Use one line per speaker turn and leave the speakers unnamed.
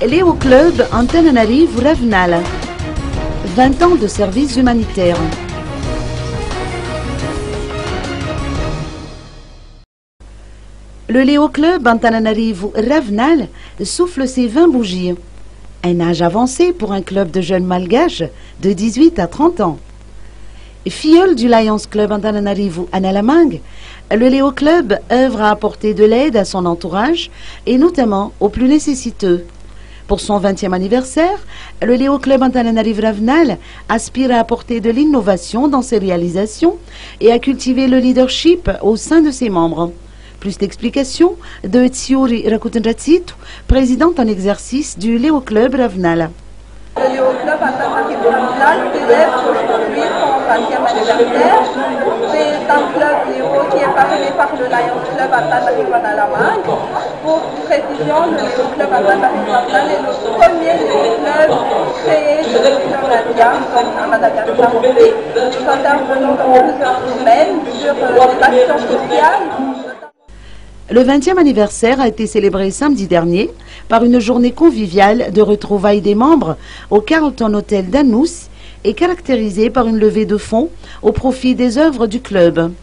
Léo Club Antananarivo Ravnala. 20 ans de service humanitaire. Le Léo Club Antananarivo Ravnala souffle ses 20 bougies. Un âge avancé pour un club de jeunes malgaches de 18 à 30 ans. Filleul du Lions Club Antananarivo Analamang, le Léo Club œuvre à apporter de l'aide à son entourage et notamment aux plus nécessiteux. Pour son 20e anniversaire, le Léo Club Antananarivo Ravnala aspire à apporter de l'innovation dans ses réalisations et à cultiver le leadership au sein de ses membres. Plus d'explications de Tsiuri Rakutenratsitu, présidente en exercice du Léo Club Ravnala.
Le Léo Club Antananarivo Ravnala célèbre aujourd'hui son 20e anniversaire. C'est un club Léo qui est parrainé par le Lions Club Antananarivo Analamang. Pour précision, le Léo Club Antananarivo Ravnala est le premier Léo Club créé depuis l'India, à Madagascar aussi. Nous intervenons dans plusieurs domaines sur les actions sociales.
Le 20e anniversaire a été célébré samedi dernier par une journée conviviale de retrouvailles des membres au Carlton Hotel d'Anous et caractérisée par une levée de fonds au profit des œuvres du club.